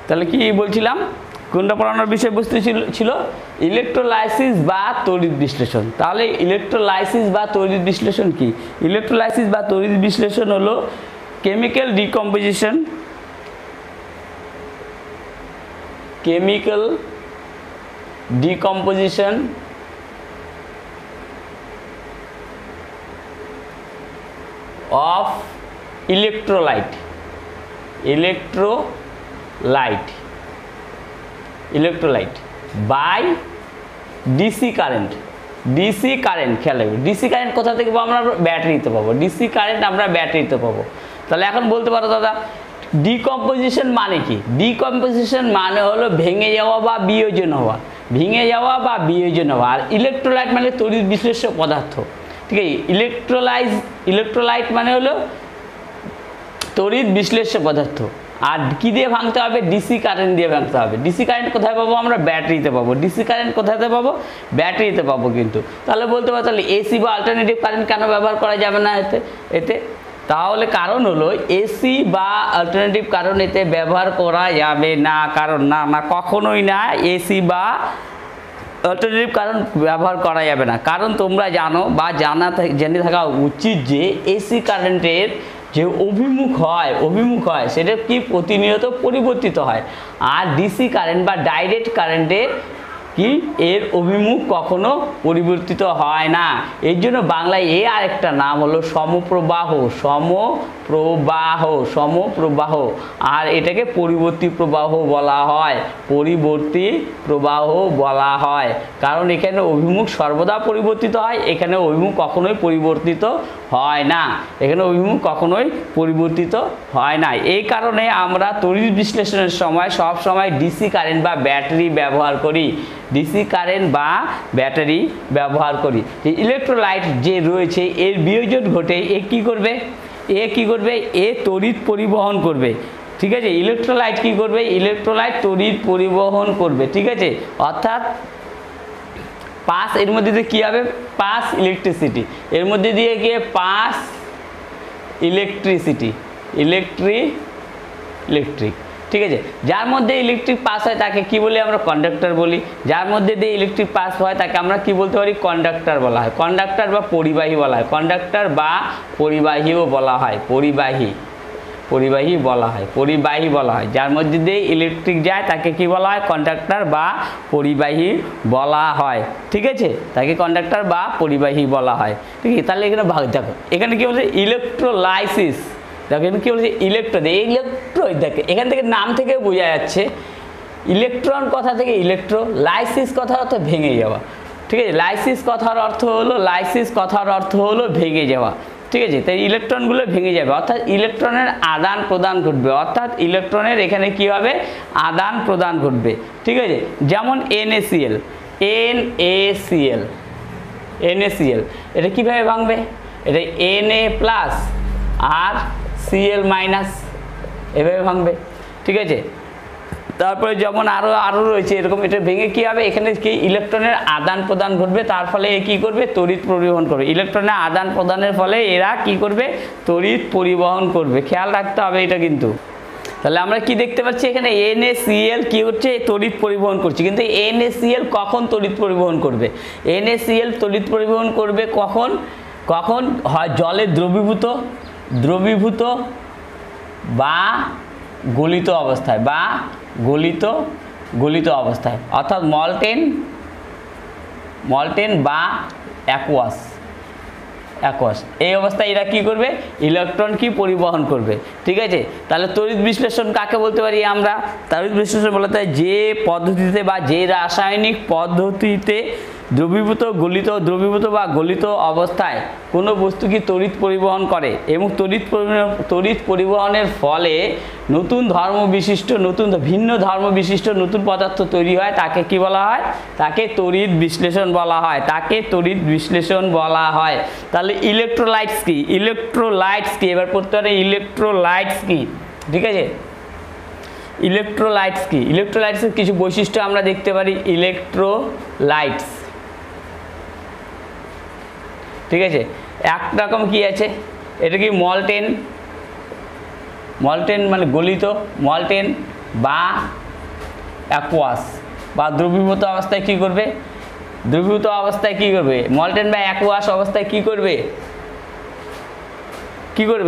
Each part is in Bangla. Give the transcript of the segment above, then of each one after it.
তাহলে কি বলছিলাম, কোনটা পড়ানোর বিষয়বস্তু ছিল ইলেকট্রোলাইসিস বা তড়িৎ বিশ্লেষণ। তাহলে ইলেকট্রোলাইসিস বা তড়িৎ বিশ্লেষণ কি? ইলেকট্রোলাইসিস বা তড়িৎ বিশ্লেষণ হলো chemical decomposition of electrolyte by DC current। খেয়াল রাখবে ডিসি কারেন্ট কোথা থেকে পাবো? আমরা ব্যাটারিতে পাবো। ডিসি কারেন্ট আমরা ব্যাটারিতে পাবো। তাহলে এখন বলতে পারো দাদা ডিকম্পোজিশন মানে কি? ডিকম্পোজিশন মানে হলো ভেঙে যাওয়া বা বিয়োজন হওয়া, আর ইলেকট্রোলাইট মানে তড়িৎ বিশ্লেষ্য পদার্থ। ঠিক আছে, ইলেকট্রোলাইট মানে হলো তড়িৎ বিশ্লেষ্য পদার্থ। আর কি দিয়ে ভাঙতে হবে? ডিসি কারেন্ট দিয়ে ভাঙতে হবে। ডিসি কারেন্ট কোথায় পাবো? আমরা ব্যাটারিতে পাবো। ডিসি কারেন্ট কোথায় পাবো? ব্যাটারিতে পাবো। কিন্তু তাহলে বলতে পারো তাহলে এসি বা অল্টারনেটিভ কারেন্ট কেন ব্যবহার করা যাবে না এতে? তাহলে কারণ হলো এসি বা অল্টারনেটিভ কারেন্ট এতে ব্যবহার করা যাবে না। কারণ না কখনোই না, এসি বা অল্টারনেটিভ কারেন্ট ব্যবহার করা যাবে না। কারণ তোমরা জানো বা জেনে থাকা উচিত যে এসি কারেন্টের যে অভিমুখ হয় সেটা কি প্রতিনিয়ত পরিবর্তিত হয়। আর ডিসি কারেন্ট বা ডাইরেক্ট কারেন্টের কি এর অভিমুখ কখনো পরিবর্তিত হয় না। এর জন্য বাংলায় আরেকটা নাম হলো সমপ্রবাহ। আর এটাকে পরিবর্তী প্রবাহ বলা হয়। কারণ এখানে অভিমুখ সর্বদা পরিবর্তিত হয়, এখানে অভিমুখ কখনোই পরিবর্তিত হয় না। এই কারণে আমরা তড়িৎ বিশ্লেষণের সময় সব সময় ডিসি কারেন্ট বা ব্যাটারি ব্যবহার করি। যে ইলেকট্রোলাইট যে রয়েছে এর বিয়োজন ঘটে এ কি করবে? এ তড়িৎ পরিবহন করবে। ঠিক আছে, ইলেকট্রোলাইট কি করবে? ইলেকট্রোলাইট তড়িৎ পরিবহন করবে। ঠিক আছে, অর্থাৎ পাস এর মধ্যে দিয়ে কি হবে? Pass electricity. এর মধ্যে দিয়ে গিয়ে পাস ইলেকট্রিক। ঠিক আছে, যার মধ্যে ইলেকট্রিক পাস হয় তাকে কি বলি? আমরা কন্ডাক্টর বলি। যার মধ্যে দিয়ে ইলেকট্রিক পাস হয় তাকে আমরা কি বলতে পারি? কন্ডাক্টর বলা হয়। কন্ডাক্টর বা পরিবাহী বলা হয়। পরিবাহীও বলা হয়। পরিবাহী বলা হয়। যার মধ্যে দিয়ে ইলেকট্রিক যায় তাকে কি বলা হয়? কন্ডাক্টর বা পরিবাহী বলা হয়। ঠিক আছে, তাকে কন্ডাক্টর বা পরিবাহী বলা হয়। ঠিক আছে, তাহলে এখানে দেখো এখানে কি বলছে? ইলেকট্রোলাইসিস। দেখো এখানে কি বলছে? দেখে এখান থেকে নাম থেকে বোঝা যাচ্ছে ইলেকট্রন কথা থেকে ইলেকট্রোলাইসিস কথা অর্থ ভেঙে যাওয়া। ঠিক আছে, লাইসিস কথার অর্থ হলো ভেঙে যাওয়া। ঠিক আছে, তাই ইলেকট্রনগুলো ভেঙে যাবে, অর্থাৎ ইলেকট্রনের আদান প্রদান ঘটবে। অর্থাৎ ইলেকট্রনের এখানে কি হবে? আদান প্রদান ঘটবে। ঠিক আছে, যেমন NaCl এটা কিভাবে ভাঙবে? এটা Na+ আর Cl- এভাবে ভাঙবে। ঠিক আছে, তারপরে যেমন আরও রয়েছে এরকম। এটা ভেঙে কি হবে? এখানে কি ইলেকট্রনের আদান প্রদান ঘটবে, তার ফলে এ কী করবে? তড়িৎ পরিবহন করবে। ইলেকট্রনের আদান প্রদানের ফলে এরা কি করবে? তড়িৎ পরিবহন করবে। খেয়াল রাখতে হবে এটা কিন্তু। তাহলে আমরা কি দেখতে পাচ্ছি এখানে? NaCl কি হচ্ছে? তড়িৎ পরিবহন করছে। কিন্তু NaCl কখন তড়িৎ পরিবহন করবে? NaCl তড়িৎ পরিবহন করবে কখন হয়? জলে দ্রবীভূত বা গলিত অবস্থায়, অর্থাৎ মলটেন বা অ্যাকুয়াস। এই অবস্থায় এরা কি করবে? ইলেকট্রন কি পরিবহন করবে। ঠিক আছে, তাহলে তড়িৎ বিশ্লেষণ কাকে বলতে পারি আমরা? তড়িৎ বিশ্লেষণ বলতে হয় যে পদ্ধতিতে বা যে রাসায়নিক পদ্ধতিতে দ্রবীভূত বা গলিত অবস্থায় কোনো বস্তু কি তড়িৎ পরিবহন করে এবং তড়িৎ পরিবহনের ফলে ভিন্ন ধর্ম বিশিষ্ট নতুন পদার্থ তৈরি হয়, তাকে কি বলা হয়? তাকে তড়িৎ বিশ্লেষণ বলা হয়। তাহলে ইলেকট্রোলাইটস কি? এবার পড়তে পারে ইলেকট্রোলাইটস কি। ঠিক আছে, ইলেকট্রোলাইটসের কিছু বৈশিষ্ট্য আমরা দেখতে পারি। ইলেকট্রোলাইটস, ঠিক আছে, এক রকম কি আছে? এটা কি মলটেন মানে গলিত, বা অ্যাকুয়াস বা দ্রবীভূত অবস্থায় কি করবে, দ্রবীভূত অবস্থায় কি করবে, মল্টেন বা অ্যাকুয়াস অবস্থায় কি করবে,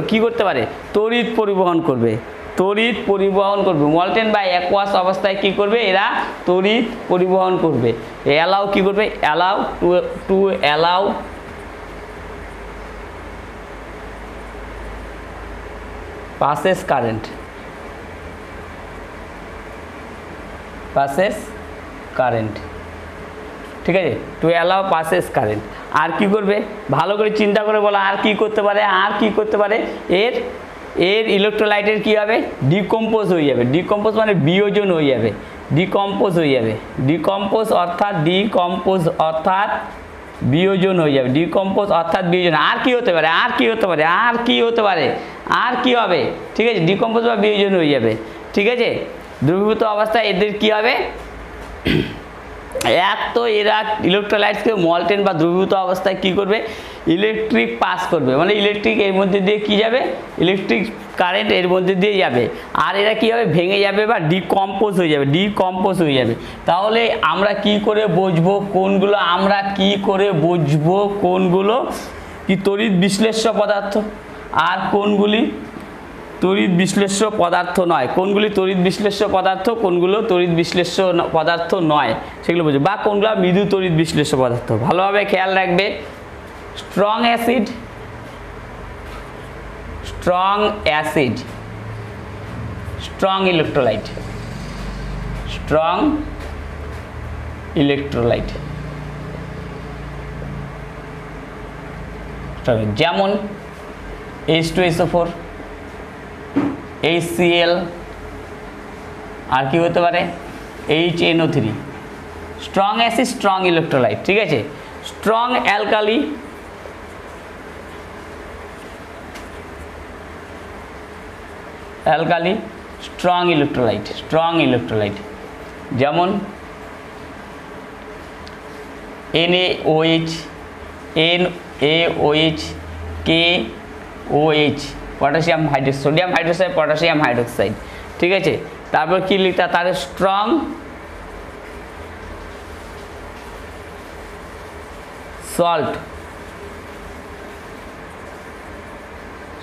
কি করতে পারে, তড়িৎ পরিবহন করবে, তড়িৎ পরিবহন করবে। মল্টেন বা অ্যাকুয়াস অবস্থায় কি করবে, এরা তড়িৎ পরিবহন করবে। অ্যালাউ কি করবে, allow to allow passes current, passes current, ঠিক আছে, টু অ্যালাউ passes current। আর কি করবে, ভালো করে চিন্তা করে বলো, আর কি করতে পারে, আর কি করতে পারে, এর ইলেকট্রোলাইটের কি হবে, ডিকম্পোজ হয়ে যাবে, ডিকম্পোজ মানে বিয়োজন হয়ে যাবে, ডিকম্পোজ হয়ে যাবে, ডিকম্পোজ অর্থাৎ ডিকম্পোজ অর্থাৎ বিয়োজন হয়ে যাবে, ডিকম্পোজ অর্থাৎ বিয়োজন। আর কি হতে পারে, আর কি হতে পারে, আর কি হতে পারে, আর কি হবে, ঠিক আছে, ডিকম্পোজ বা বিয়োজন হয়ে যাবে, ঠিক আছে। দ্রবীভূত অবস্থায় এদের কি হবে, এক তো এরা ইলেকট্রোলাইটসকে মল্টেন বা দ্রবীভূত অবস্থায় কি করবে, ইলেকট্রিক পাস করবে, মানে ইলেকট্রিক এর মধ্যে দিয়ে কি যাবে, ইলেকট্রিক কারেন্ট এর মধ্যে দিয়ে যাবে, আর এরা কি হবে, ভেঙে যাবে বা ডিকম্পোজ হয়ে যাবে, ডিকম্পোজ হয়ে যাবে। তাহলে আমরা কি করে বুঝবো কোনগুলো, আমরা কি করে বুঝবো কোনগুলো কি তড়িৎ বিশ্লেষ্য পদার্থ আর কোনগুলি তড়িৎ বিশ্লেষ্য পদার্থ নয়, কোনগুলি তড়িৎ বিশ্লেষ্য পদার্থ, কোনগুলো তড়িৎ বিশ্লেষ্য পদার্থ নয়, সেগুলো বুঝবে, বা কোনগুলো মৃদু তড়িৎ বিশ্লেষ্য পদার্থ। ভালোভাবে খেয়াল রাখবে, strong acid, strong acid, strong electrolyte, strong electrolyte, যেমন H2SO4, HCl, আর কি হতে পারে, HNO3, strong acid, strong electrolyte, ঠিক আছে। Strong alkali, alkali, strong electrolyte, strong electrolyte, যেমন NaOH, NaOH, KOH, potassium hydroxide, sodium hydroxide, potassium hydroxide, ঠিক আছে। তারপর কি লিখতে, তার strong salt,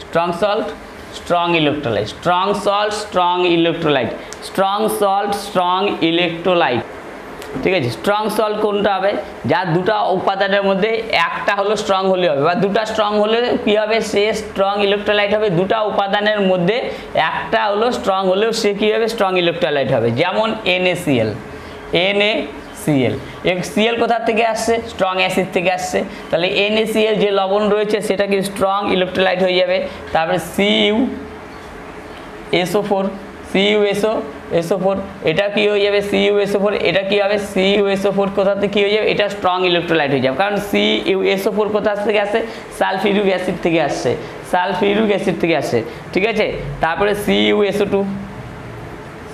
strong salt, strong electrolyte, strong salt, strong electrolyte, strong salt, strong electrolyte, ঠিক আছে। স্ট্রং সল্ট কোনটা হবে, যার দুটো উপাদানের মধ্যে একটা হলো স্ট্রং হলে হবে, বা দুটো স্ট্রং হলে কি হবে, সে স্ট্রং ইলেকট্রোলাইট হবে। দুটো উপাদানের মধ্যে একটা হলো স্ট্রং হলেও সে কি হবে, স্ট্রং ইলেকট্রোলাইট হবে। যেমন NaCl, NaCl, Cl কোথা থেকে আসছে, স্ট্রং অ্যাসিড থেকে আসছে, তাহলে NaCl যে লবণ রয়েছে সেটা কি স্ট্রং ইলেকট্রোলাইট হয়ে যাবে। তারপরে CuSO4, CuSO4, এটা কি হয়ে যাবে, CuSO4, এটা কি হবে, CuSO4 কোথা থেকে কি হয়ে যাবে, এটা স্ট্রং ইলেকট্রোলাইট হয়ে যাবে, কারণ CuSO4 কোথা থেকে আসছে, সালফিউরিক অ্যাসিড থেকে আসছে, সালফিউরিক অ্যাসিড থেকে আসছে, ঠিক আছে। তারপরে CuSO2,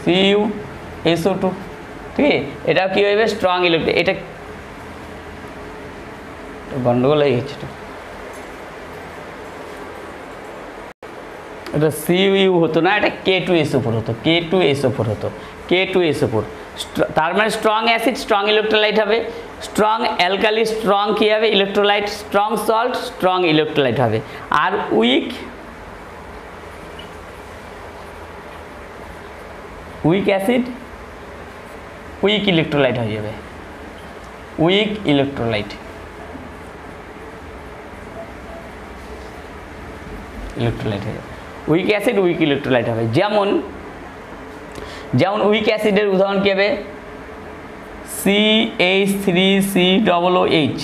CuSO2, ঠিক আছে, এটা কি হয়ে যাবে, স্ট্রং ইলেকট্রোলাইট। এটা গন্ডগোল হয়ে গেছে, এটা Cu হতো না, এটা K2SO4 হতো, K2SO4 হতো, K2SO4। তার মানে স্ট্রং অ্যাসিড স্ট্রং ইলেকট্রোলাইট হবে, স্ট্রং অ্যালকালি স্ট্রং কি হবে, electrolyte, strong salt strong electrolyte হবে। আর উইক অ্যাসিড উইক ইলেকট্রোলাইট হয়ে যাবে, উইক ইলেকট্রোলাইট, ইলেকট্রোলাইট হয়ে যাবে, উইক অ্যাসিড উইক ইলেকট্রোলাইট হবে। যেমন উইক অ্যাসিডের উদাহরণ কি হবে, CH3COOH,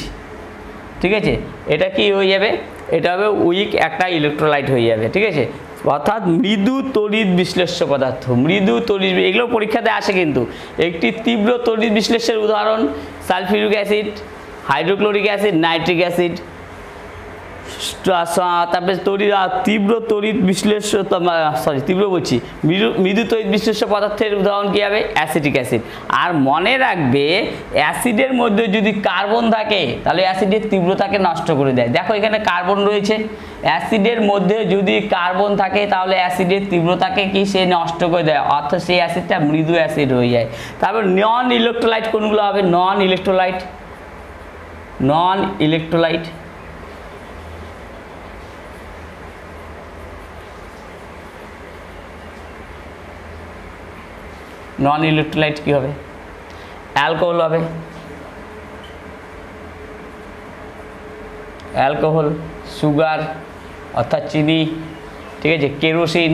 ঠিক আছে, এটা কি হয়ে যাবে, এটা হবে উইক একটা ইলেকট্রোলাইট হয়ে যাবে, ঠিক আছে। অর্থাৎ মৃদু তড়িৎ বিশ্লেষ্য পদার্থ, মৃদু তড়িৎ, এগুলো পরীক্ষাতে আসে কিন্তু। একটি তীব্র তড়িৎ বিশ্লেষ্যের উদাহরণ sulphuric acid, hydrochloric acid, nitric acid, তারপরে তড়িৎ তীব্র তড়িৎ বিশ্লেষ্য তীব্র বলছি মৃদু তড়িৎ বিশ্লেষ্য পদার্থের উদাহরণ কী হবে? Acetic acid. আর মনে রাখবে অ্যাসিডের মধ্যে যদি কার্বন থাকে তাহলে অ্যাসিডের তীব্রতাকে নষ্ট করে দেয়। দেখো এখানে কার্বন রয়েছে, অ্যাসিডের মধ্যে যদি কার্বন থাকে তাহলে অ্যাসিডের তীব্রতাকে কি সে নষ্ট করে দেয়, অর্থাৎ সেই অ্যাসিডটা মৃদু অ্যাসিড হয়ে যায়। তারপর নন ইলেকট্রোলাইট কোনগুলো হবে? Non electrolyte, non electrolyte non electrolyte কী হবে? অ্যালকোহল হবে, অ্যালকোহল, সুগার অর্থাৎ চিনি, ঠিক আছে, কেরোসিন।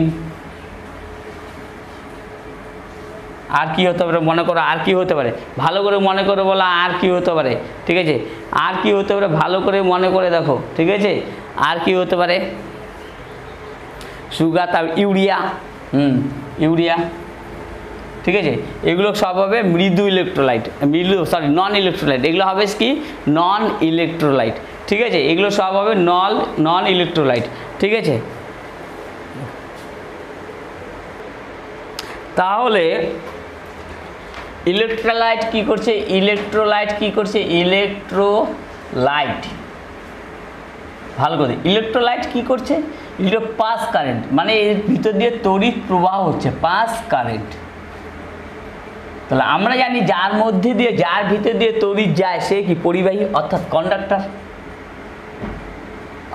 আর কি হতে পারে মনে করো? আর কি হতে পারে? ভালো করে মনে করে বলো আর কি হতে পারে, ঠিক আছে? আর কি হতে পারে ভালো করে মনে করে দেখো, ঠিক আছে? আর কি হতে পারে? সুগার, তার ইউরিয়া, ইউরিয়া, ঠিক আছে? এগুলো সব হবে মৃদু ইলেকট্রোলাইট, নন ইলেকট্রোলাইট। এগুলো হবে কি? নন ইলেকট্রোলাইট, ঠিক আছে? এগুলো সব হবে নন ইলেকট্রোলাইট, ঠিক আছে? তাহলে ইলেকট্রোলাইট কি করছে? ইলেকট্রোলাইট কি করছে? ইলেকট্রোলাইট, ভালো করে, ইলেকট্রোলাইট কি করছে? পাস কারেন্ট, মানে এর ভিতর দিয়ে তড়িৎ প্রবাহ হচ্ছে, পাস কারেন্ট। তাহলে আমরা জানি যার মধ্যে দিয়ে, যার ভিতর দিয়ে তড়িৎ যায় সে কি? পরিবাহী, অর্থাৎ কন্ডাক্টর।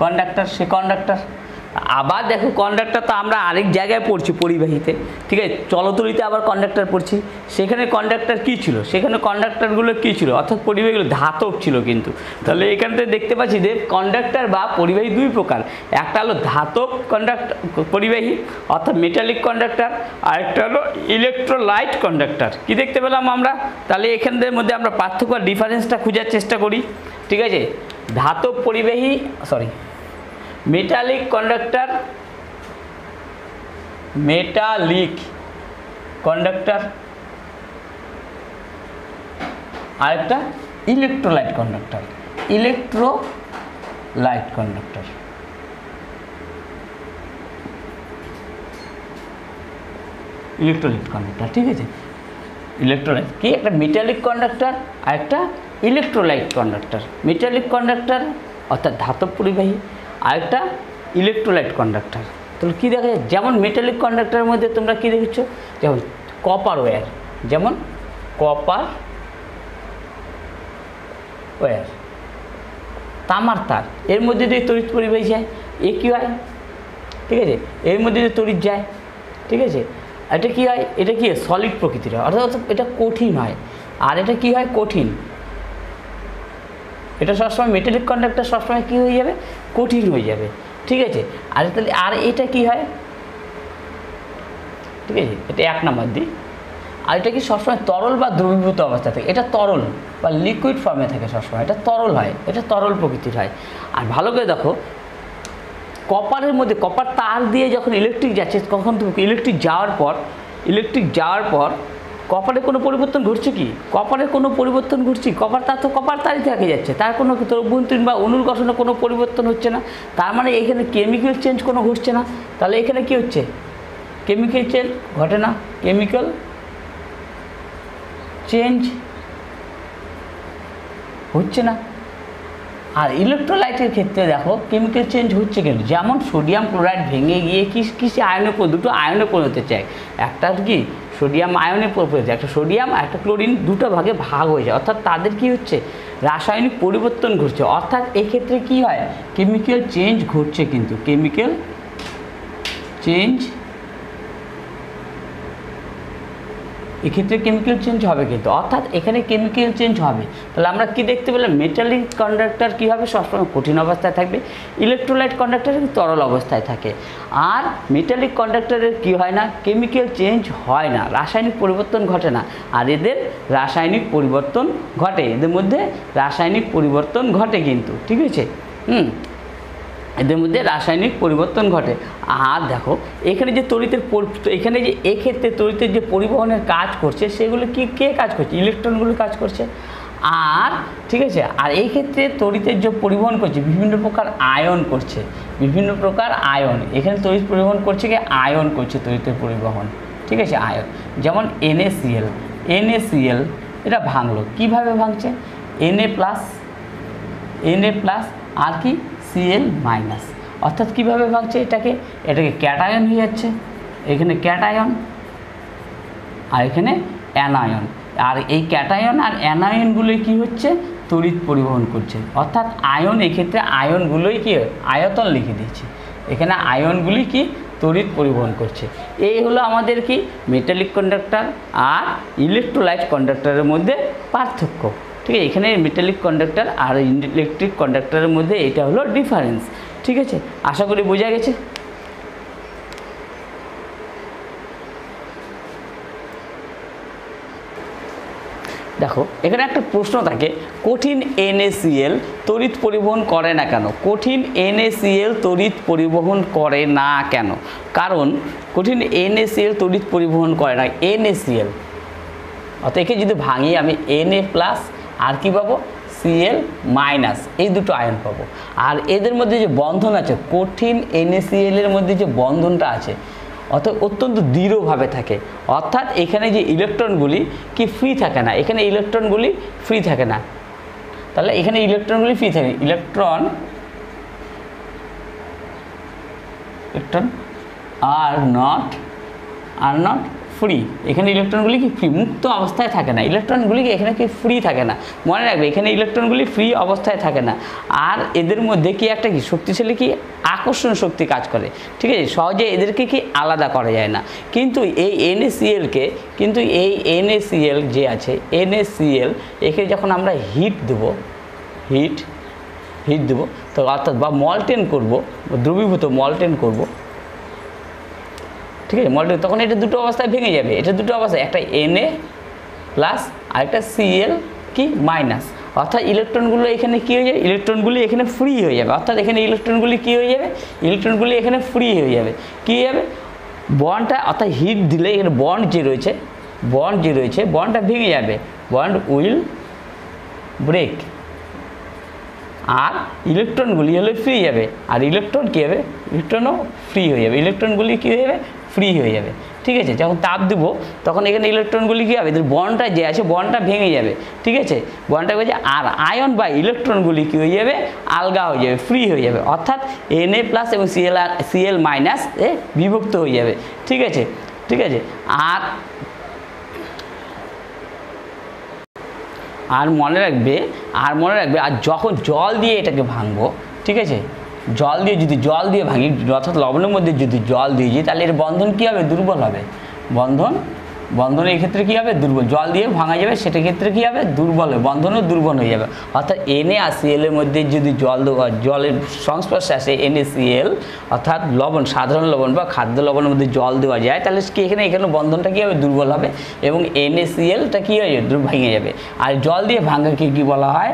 কন্ডাক্টর, সে কন্ডাক্টর। আবার দেখো কন্ডাক্টর তো আমরা আরেক জায়গায় পড়ছি পরিবাহীতে, ঠিক আছে? চলতড়িতে আবার কন্ডাক্টর পড়ছি, সেখানে কন্ডাক্টর কী ছিল? সেখানে কন্ডাক্টরগুলো কী ছিল? অর্থাৎ পরিবাহীগুলো ধাতব ছিল কিন্তু। তাহলে এখান থেকে দেখতে পাচ্ছি যে কন্ডাক্টর বা পরিবাহী দুই প্রকার, একটা হলো ধাতব কন্ডাক্টর পরিবাহী অর্থাৎ মেটালিক কন্ডাক্টর, আর একটা হলো ইলেকট্রোলাইট কন্ডাক্টর। কি দেখতে পেলাম আমরা? তাহলে এখানদের মধ্যে আমরা পার্থক্য ডিফারেন্সটা খোঁজার চেষ্টা করি, ঠিক আছে? ধাতব পরিবাহী, মেটালিক কন্ডাক্টর, মেটালিক কন্ডাক্টর, আরেকটা electrolyte conductor, electrolyte conductor. Electrolyte conductor, ঠিক আছে? ইলেকট্রোলাইট কি? একটা মেটালিক কন্ডাক্টর আর একটা ইলেকট্রোলাইট কন্ডাক্টর। মেটালিক কন্ডাক্টর অর্থাৎ ধাতব পরিবাহী, আরেকটা ইলেকট্রোলাইট কন্ডাক্টর। তাহলে কী দেখা যায়? যেমন মেটালিক কন্ডাক্টরের মধ্যে তোমরা কী দেখেছ? যেমন কপার ওয়্যার, যেমন কপার ওয়্যার, তামার তার, এর মধ্যে দিয়ে তড়িৎ পরিবাহী যায়, এ কী হয়? ঠিক আছে, এর মধ্যে দিয়ে তড়িৎ যায়, ঠিক আছে? এটা কী হয়? এটা কি সলিড প্রকৃতির হয়, অর্থাৎ এটা কঠিন হয়। আর এটা কি হয়? কঠিন। এটা সবসময় মেটালিক কন্ডাক্টর সবসময় কী হয়ে যাবে? কঠিন হয়ে যাবে, ঠিক আছে? আর তাহলে আর এটা কি হয়? ঠিক আছে, এটা 1 নম্বর দিই। আর এটা কি সবসময় তরল বা দ্রবীভূত অবস্থা থাকে? এটা তরল বা লিকুইড ফর্মে থাকে সবসময়, এটা তরল হয়, এটা তরল প্রকৃতির হয়। আর ভালো করে দেখো কপারের মধ্যে, কপার তার দিয়ে যখন ইলেকট্রিক যাচ্ছে, তখন ইলেকট্রিক যাওয়ার পর কপারে কোনো পরিবর্তন ঘটছে কি? কপারে কোনো পরিবর্তন ঘটছে? কপার তার তো কপার তারই থেকে যাচ্ছে, তার কোনো অভ্যন্তরীণ বা অণুর গঠনে কোনো পরিবর্তন হচ্ছে না। তার মানে এখানে কেমিক্যাল চেঞ্জ কোনো ঘটছে না। তাহলে এখানে কি হচ্ছে? কেমিক্যাল চেঞ্জ ঘটে না, কেমিক্যাল চেঞ্জ হচ্ছে না। আর ইলেকট্রোলাইটের ক্ষেত্রে দেখো কেমিক্যাল চেঞ্জ হচ্ছে কিন্তু, যেমন সোডিয়াম ক্লোরাইড ভেঙে গিয়ে কিসে আয়নে, দুটো আয়নে পরিণত চায়। একটা কি সোডিয়াম আয়নে পরিণত, একটা সোডিয়াম আর একটা ক্লোরিন, দুটো ভাগে ভাগ হয়ে যায়, অর্থাৎ তাদের কি হচ্ছে? রাসায়নিক পরিবর্তন ঘটছে। অর্থাৎ এক্ষেত্রে কি হয়? কেমিক্যাল চেঞ্জ ঘটছে কিন্তু, কেমিক্যাল চেঞ্জ, এক্ষেত্রে কেমিক্যাল চেঞ্জ হবে কিন্তু, অর্থাৎ এখানে কেমিক্যাল চেঞ্জ হবে। তাহলে আমরা কি দেখতে পেলাম? মেটালিক কন্ডাক্টর কী হবে? সবসময় কঠিন অবস্থায় থাকবে, ইলেকট্রোলাইট কন্ডাক্টর তরল অবস্থায় থাকে। আর মেটালিক কন্ডাক্টরের কি হয় না? কেমিক্যাল চেঞ্জ হয় না, রাসায়নিক পরিবর্তন ঘটে না। আর এদের রাসায়নিক পরিবর্তন ঘটে, এদের মধ্যে রাসায়নিক পরিবর্তন ঘটে কিন্তু, ঠিক আছে? এদের মধ্যে রাসায়নিক পরিবর্তন ঘটে। আর দেখো এখানে যে তড়িতের, এখানে যে এক্ষেত্রে তড়িতের যে পরিবহনের কাজ করছে, সেগুলো কে কাজ করছে? ইলেকট্রনগুলো কাজ করছে। আর ঠিক আছে, আর এই ক্ষেত্রে তড়িতের যে পরিবহন করছে বিভিন্ন প্রকার আয়ন করছে, বিভিন্ন প্রকার আয়ন এখানে তড়িৎ পরিবহন করছে কি আয়ন করছে তড়িতের পরিবহন, ঠিক আছে আয়ন। যেমন NaCl, NaCl এটা ভাঙলো, কিভাবে ভাঙছে Na প্লাস আর কি Cl মাইনাস, অর্থাৎ কীভাবে ভাঙছে এটাকে ক্যাটায়ন হয়ে যাচ্ছে, এখানে ক্যাটায়ন আর এখানে অ্যানায়ন, আর এই ক্যাটায়ন আর অ্যানায়নগুলোই কি হচ্ছে তড়িৎ পরিবহন করছে, অর্থাৎ আয়ন এক্ষেত্রে আয়নগুলোই কি আয়তন লিখে দিয়েছে, এখানে আয়নগুলি কি তড়িৎ পরিবহন করছে। এই হলো আমাদের কি মেটালিক কন্ডাক্টর আর ইলেকট্রোলাইট কন্ডাক্টরের মধ্যে পার্থক্য, ঠিক আছে। এখানে মেটালিক কন্ডাক্টর আর ইলেকট্রিক কন্ডাক্টরের মধ্যে এটা হলো ডিফারেন্স, ঠিক আছে। আশা করি বোঝা গেছে। দেখো এখানে একটা প্রশ্ন থাকে, কঠিন NaCl তড়িৎ পরিবহন করে না কেন? কঠিন NaCl তড়িৎ পরিবহন করে না কেন? কারণ কঠিন NaCl তড়িৎ পরিবহন করে না, NaCl অর্থাৎ একে যদি ভাঙি আমি Na প্লাস আর কি পাবো Cl মাইনাস, এই দুটো আয়ন পাবো। আর এদের মধ্যে যে বন্ধন আছে কঠিন NaCl এর মধ্যে যে বন্ধনটা আছে অর্থাৎ অত্যন্ত দৃঢ়ভাবে থাকে, অর্থাৎ এখানে যে ইলেকট্রনগুলি কি ফ্রি থাকে না, এখানে ইলেকট্রনগুলি ফ্রি থাকে না, তাহলে এখানে ইলেকট্রনগুলি ফ্রি থাকে, ইলেকট্রন আর নট ফ্রি, এখানে ইলেকট্রনগুলি কি ফ্রি মুক্ত অবস্থায় থাকে না, ইলেকট্রনগুলি এখানে কি ফ্রি থাকে না, মনে রাখবে এখানে ইলেকট্রনগুলি ফ্রি অবস্থায় থাকে না। আর এদের মধ্যে কি একটা কি শক্তিশালী কি আকর্ষণ শক্তি কাজ করে, ঠিক আছে, সহজে এদেরকে কি আলাদা করা যায় না। কিন্তু এই NaClকে কিন্তু এই NaCl যে আছে NaCl একে যখন আমরা হিট দেবো তো অর্থাৎ বা মল্টেন করবো, দ্রবীভূত মল্টেন করবো, ঠিক আছে মল্টেন, তখন এটা দুটো অবস্থায় ভেঙে যাবে, এটা দুটো অবস্থায় একটা Na প্লাস আর একটা Cl কি মাইনাস, অর্থাৎ ইলেকট্রনগুলো এখানে কী হয়ে যাবে, ইলেকট্রনগুলি এখানে ফ্রি হয়ে যাবে, অর্থাৎ এখানে ইলেকট্রনগুলি কী হয়ে যাবে, ইলেকট্রনগুলি এখানে ফ্রি হয়ে যাবে, কী হয়ে যাবে বন্ডটা, অর্থাৎ হিট দিলে এখানে বন্ড যে রয়েছে বন্ডটা ভেঙে যাবে, বন্ড উইল ব্রেক, আর ইলেকট্রনগুলি হলে ফ্রি যাবে, আর ইলেকট্রন কী হবে, ইলেকট্রনও ফ্রি হয়ে যাবে, ইলেকট্রনগুলি কী হয়ে যাবে ফ্রি হয়ে যাবে, ঠিক আছে। যখন তাপ দেবো তখন এখানে ইলেকট্রনগুলি কী হবে, এদের বন্ডটা যে আছে বন্ডটা ভেঙে যাবে, ঠিক আছে বন্ডটা হয়ে যাবে, আর আয়ন বা ইলেকট্রনগুলি কী হয়ে যাবে আলগা হয়ে যাবে, ফ্রি হয়ে যাবে, অর্থাৎ Na প্লাস এবং Cl মাইনাস এ বিভক্ত হয়ে যাবে, ঠিক আছে। আর মনে রাখবে আর যখন জল দিয়ে এটাকে ভাঙবো, ঠিক আছে, জল দিয়ে ভাঙি অর্থাৎ লবণের মধ্যে যদি জল দিয়ে দিই তাহলে এর বন্ধন কী হবে দুর্বল হবে, বন্ধন এই ক্ষেত্রে কী হবে দুর্বল, জল দিয়ে ভাঙা যাবে সেটা ক্ষেত্রে কী হবে দুর্বল হবে, বন্ধনও দুর্বল হয়ে যাবে, অর্থাৎ Na আর Cl এর মধ্যে যদি জলের সংস্পর্শে আসে NaCl অর্থাৎ লবণ, সাধারণ লবণ বা খাদ্য লবণের মধ্যে জল দেওয়া যায় তাহলে কি এখানে বন্ধনটা কী হবে দুর্বল হবে এবং NaClটা কী হয়ে যাবে ভেঙে যাবে। আর জল দিয়ে ভাঙাকে কী বলা হয়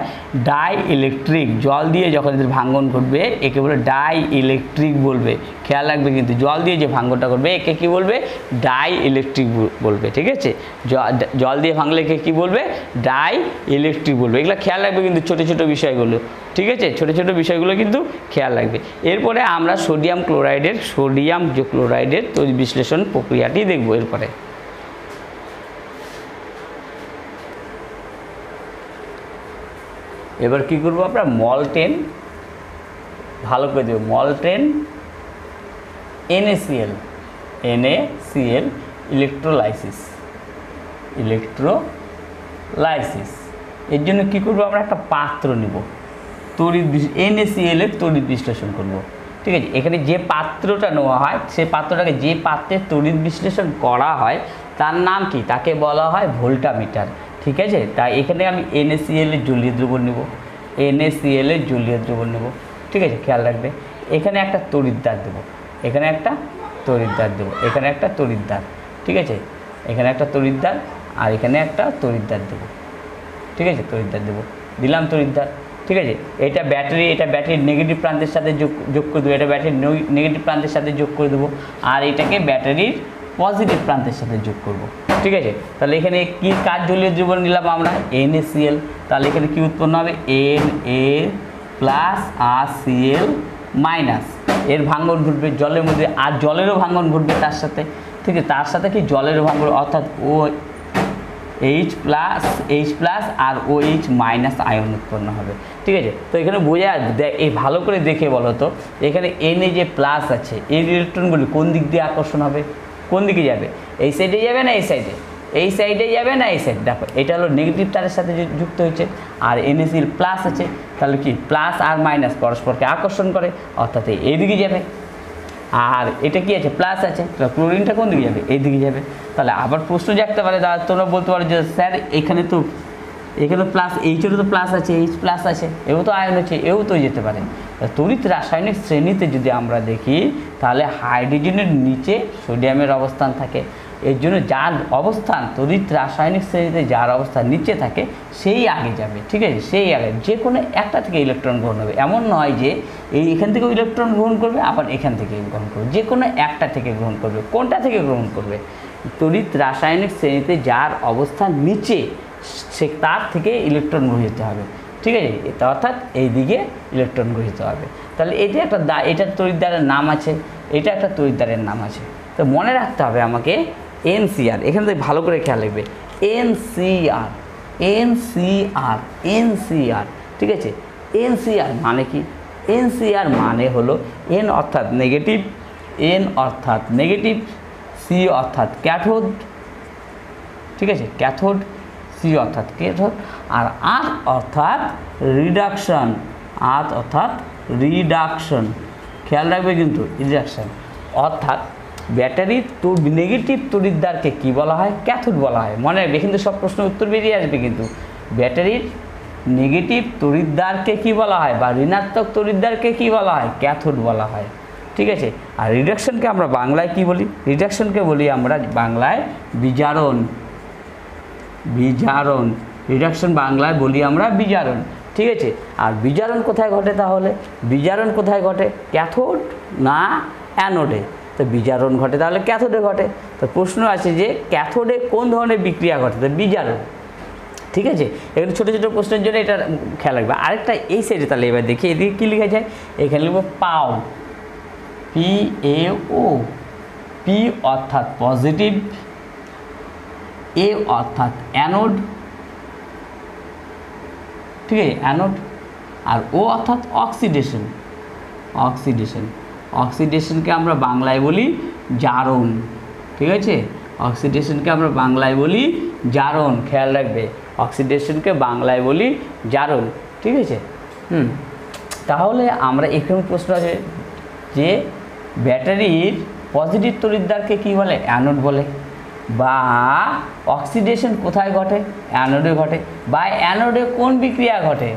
ডাই ইলেকট্রিক, জল দিয়ে যখন এদের ভাঙন ঘটবে একে বলে ডাই ইলেকট্রিক বলবে, খেয়াল রাখবে কিন্তু জল দিয়ে যে ভাঙনটা করবে একে কী বলবে ডাই ইলেকট্রিক বলবে, ঠিক আছে, জল দিয়ে ভাঙলে একে কী বলবে ডাই ইলেকট্রিক বলবে, এগুলো খেয়াল রাখবে কিন্তু ছোটো বিষয়গুলো, ঠিক আছে ছোটো বিষয়গুলো কিন্তু খেয়াল রাখবে। এরপরে আমরা সোডিয়াম ক্লোরাইডের তড়িৎ বিশ্লেষণ প্রক্রিয়াটি দেখব। এরপরে এবার কি করবো আমরা মল্টেন ভালো করে দেবো, মল্টেন NaCl ইলেকট্রোলাইসিস এর জন্য কী করবো আমরা একটা পাত্র নেব, NaCl এর তড়িৎ বিশ্লেষণ করব, ঠিক আছে। এখানে যে পাত্রটা নেওয়া হয় সেই পাত্রটাকে যে পাত্রে তড়িৎ বিশ্লেষণ করা হয় তার নাম কি, তাকে বলা হয় ভোল্টামিটার, ঠিক আছে। তাই এখানে আমি NaCl এর জলীয় দ্রবণ নেব, ঠিক আছে, খেয়াল রাখবে এখানে একটা তড়িৎদ্বার দেবো, এখানে একটা তড়িৎদ্বার, ঠিক আছে, এখানে একটা তড়িৎদ্বার আর এখানে একটা তড়িৎদ্বার দেবো, ঠিক আছে, দিলাম তড়িৎদ্বার, ঠিক আছে। এটা ব্যাটারির নেগেটিভ প্রান্তের সাথে যোগ করে দেবো, এটা ব্যাটারির নেগেটিভ প্রান্তের সাথে যোগ করে দেবো, আর এটাকে ব্যাটারির পজিটিভ প্রান্তের সাথে যোগ করব, ঠিক আছে, তাহলে এখানে কি কার জলীয় দ্রবণ নিলাম আমরা, NaCl, তাহলে এখানে কি উৎপন্ন হবে, Na প্লাস আর Cl মাইনাস, এর ভাঙন ঘটবে জলের মধ্যে, আর জলেরও ভাঙন ঘটবে তার সাথে, ঠিক আছে, তার সাথে কি জলেরও ভাঙন, অর্থাৎ H প্লাস আর OH মাইনাস আয়ন উৎপন্ন হবে, ঠিক আছে। তো এখানে বোঝা এই ভালো করে দেখে বলো তো, এখানে Na যে প্লাস আছে এই ইলেকট্রনগুলি কোন দিক দিয়ে আকর্ষণ হবে, কোন দিকে যাবে, এই সাইডে যাবে না এই সাইডে, এই সাইডে যাবে না এই সাইড, দেখো এটা হলো নেগেটিভ তারের সাথে যুক্ত হয়েছে, আর NaCl প্লাস আছে, তাহলে কি প্লাস আর মাইনাস পরস্পরকে আকর্ষণ করে, অর্থাৎ এইদিকে যাবে, আর এটা কি আছে প্লাস আছে, ক্লোরিনটা কোন দিকে যাবে, এই দিকে যাবে। তাহলে আবার প্রশ্ন জাগতে পারে, তোমরা বলতে পারো যে স্যার এখানে তো প্লাস, এইচেরও তো প্লাস আছে, H প্লাস আছে, এও তো আয়ন আছে, এও তো যেতে পারে। তড়িৎ রাসায়নিক শ্রেণীতে যদি আমরা দেখি তাহলে হাইড্রোজেনের নিচে সোডিয়ামের অবস্থান থাকে, এর জন্য যার অবস্থান তড়িৎ রাসায়নিক শ্রেণীতে যার অবস্থান নিচে থাকে সেই আগে যাবে, ঠিক আছে, সেই আগে যে কোনো একটা থেকে ইলেকট্রন গ্রহণ হবে, এমন নয় যে এখান থেকেও ইলেকট্রন গ্রহণ করবে আবার এখান থেকে গ্রহণ করবে, যে কোনো একটা থেকে গ্রহণ করবে। কোনটা থেকে গ্রহণ করবে, তড়িৎ রাসায়নিক শ্রেণীতে যার অবস্থান নিচে সে তার থেকে ইলেকট্রন গ্রহিত হবে, ঠিক আছে, অর্থাৎ এই দিকে ইলেকট্রন গ্রহিত হবে। তাহলে এটা একটা এটার তড়িৎদ্বারের নাম আছে, এটা একটা তড়িৎদ্বারের নাম আছে। তো মনে রাখতে হবে আমাকে NCR, এখানে থেকে ভালো করে খেয়াল রাখবে, NCR, ঠিক আছে। NCR মানে কি, NCR মানে হলো N অর্থাৎ নেগেটিভ, C অর্থাৎ ক্যাথোড, ঠিক আছে, ক্যাথোড, C অর্থাৎ ক্যাথোড, আর R অর্থাৎ রিডাকশন, খেয়াল রাখবে কিন্তু রিডাকশন, অর্থাৎ ব্যাটারির নেগেটিভ তড়িৎদ্বারকে কী বলা হয়, ক্যাথোড বলা হয়। মনে রাখবে কিন্তু সব প্রশ্ন উত্তর বেরিয়ে আসবে, কিন্তু ব্যাটারির নেগেটিভ তড়িৎদ্বারকে কী বলা হয় বা ঋণাত্মক তড়িৎদ্বারকে কী বলা হয়, ক্যাথোড বলা হয়, ঠিক আছে। আর রিডাকশনকে আমরা বাংলায় কি বলি, রিডাকশনকে বলি আমরা বাংলায় বিজারণ, রিডাকশন বাংলায় বলি আমরা বিজারণ, ঠিক আছে। আর বিজারণ কোথায় ঘটে, তাহলে বিজারণ কোথায় ঘটে, ক্যাথোড না অ্যানোডে, তো বিজারণ ঘটে তাহলে ক্যাথোডে ঘটে। তো প্রশ্ন আছে যে ক্যাথোডে কোন ধরনের বিক্রিয়া ঘটে, তো বিজারণ, ঠিক আছে। এখানে ছোটো ছোটো প্রশ্নের জন্য এটা খেয়াল রাখবে। আরেকটা এই সাইডে, তাহলে এবার দেখি এদিকে কী লেখা যায়, এখানে লিখবো পাও, PAO, P অর্থাৎ পজিটিভ, A অর্থাৎ অ্যানোড, ঠিক আছে, অ্যানোড, আর O অর্থাৎ অক্সিডেশনকে আমরা বাংলায় বলি জারণ, ঠিক আছে, অক্সিডেশনকে আমরা বাংলায় বলি জারণ, খেয়াল রাখবে, অক্সিডেশনকে বাংলায় বলি জারণ, ঠিক আছে। তাহলে আমরা এখানে প্রশ্ন আছে যে ব্যাটারির পজিটিভ তড়িৎদ্বারকে কী বলে, অ্যানোড বলে, বা অক্সিডেশন কোথায় ঘটে, অ্যানোডে ঘটে, বা অ্যানোডে কোন বিক্রিয়া ঘটে,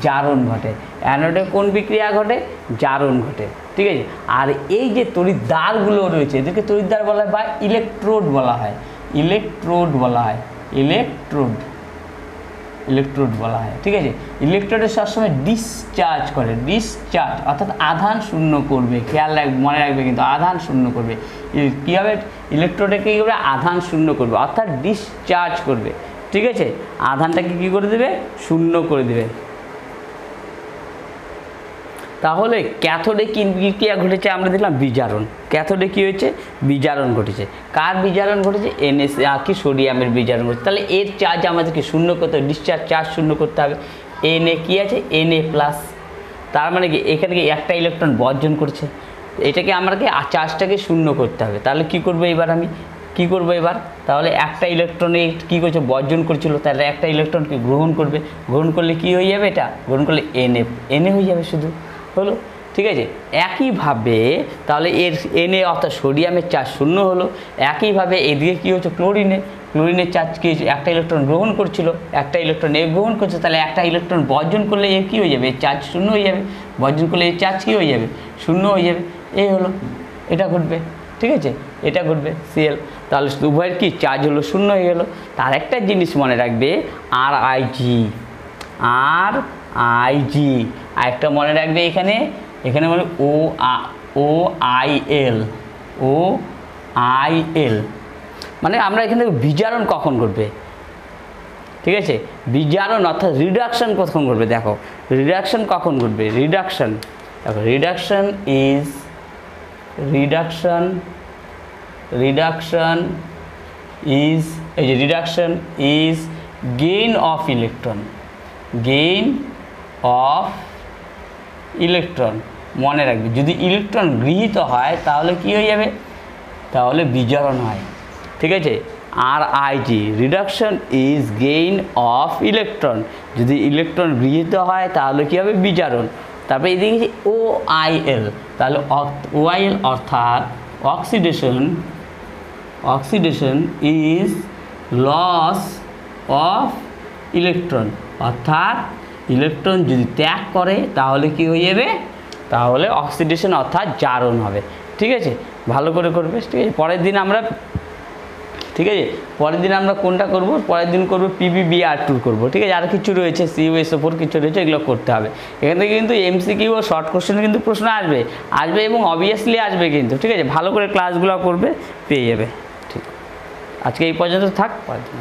জারণ ঘটে, অ্যানোডে কোন বিক্রিয়া ঘটে, জারণ ঘটে, ঠিক আছে। আর এই যে তড়িৎদ্বারগুলো রয়েছে এদেরকে তড়িৎদ্বার বলা হয় বা ইলেকট্রোড বলা হয়, ইলেকট্রোড বলা হয়, ঠিক আছে। ইলেকট্রোডে সবসময় ডিসচার্জ অর্থাৎ আধান শূন্য করবে, খেয়াল রাখবে, মনে রাখবে কিন্তু আধান শূন্য করবে। কী হবে, ইলেকট্রোডে কী করবে, আধান শূন্য করবে, অর্থাৎ ডিসচার্জ করবে, ঠিক আছে, আধানটাকে কী করে দেবে, শূন্য করে দেবে। তাহলে ক্যাথোডে কি বিক্রিয়া ঘটেছে, আমরা দেখলাম বিজারণ, ক্যাথোডে কী হয়েছে, বিজারণ ঘটেছে। কার বিজারণ ঘটেছে, কি সোডিয়ামের বিজারণ ঘটেছে। তাহলে এর চার্জ আমাদেরকে শূন্য করতে হবে, ডিসচার্জ চার্জ শূন্য করতে হবে। Na কি আছে, Na প্লাস, তার মানে কি এখানে কি একটা ইলেকট্রন বর্জন করছে, এটাকে আমাকে চার্জটাকে শূন্য করতে হবে। তাহলে কি করবো এবার, আমি কি করবো এবার, তাহলে একটা ইলেকট্রনে কী করছে, বর্জন করছিল, তাহলে একটা ইলেকট্রনকে গ্রহণ করলে কি হয়ে যাবে, এটা গ্রহণ করলে Na হয়ে যাবে, শুধু হলো, ঠিক আছে। একইভাবে তাহলে এর Na অর্থাৎ সোডিয়ামের চার্জ শূন্য হলো। একইভাবে এদিকে কী হচ্ছে, ক্লোরিনের চার্জ কী হচ্ছে, একটা ইলেকট্রন গ্রহণ করছিল, একটা ইলেকট্রন এ গ্রহণ করছে, তাহলে একটা ইলেকট্রন বর্জন করলে এর কী হয়ে যাবে, এর চার্জ শূন্য হয়ে যাবে, বর্জন করলে এর চার্জ কী হয়ে যাবে, শূন্য হয়ে যাবে, এই হলো, এটা ঘটবে, ঠিক আছে, এটা ঘটবে Cl, তাহলে উভয়ের কি চার্জ হলো, শূন্য হয়ে গেলো। তার একটা জিনিস মনে রাখবে, RIG, আরেকটা মনে রাখবে, এখানে বলে OIL, মানে আমরা এখানে বিজারণ কখন ঘটবে, ঠিক আছে, বিজারণ অর্থাৎ রিডাকশন কখন ঘটবে, দেখো রিডাকশন কখন ঘটবে, রিডাকশন দেখো রিডাকশন ইজ এই যে reduction is gain of electron, মনে রাখবে যদি ইলেকট্রন গৃহীত হয় তাহলে কি হয়ে যাবে, তাহলে বিজারণ হয়, ঠিক আছে। RIG reduction is gain of electron, যদি ইলেকট্রন গৃহীত হয় তাহলে কী হবে, বিজারণ। তারপরে এদিকে OIL, তাহলে OIL অর্থাৎ oxidation is loss of electron, অর্থাৎ ইলেকট্রন যদি ত্যাগ করে তাহলে কি হয়ে যাবে, তাহলে অক্সিডেশন অর্থাৎ জারণ হবে, ঠিক আছে, ভালো করে করবে, ঠিক আছে। পরের দিন আমরা কোনটা করব, পরের দিন করব PBBR2 করব, ঠিক আছে। আর কিছু রয়েছে COSO4 কিছু রয়েছে, এগুলো করতে হবে। এখান থেকে কিন্তু MCQ ও শর্ট কোশ্চেনে কিন্তু প্রশ্ন আসবে এবং অবভিয়াসলি আসবে কিন্তু, ঠিক আছে। ভালো করে ক্লাসগুলো করবে, পেয়ে যাবে, ঠিক। আজকে এই পর্যন্ত থাক, পরের দিন।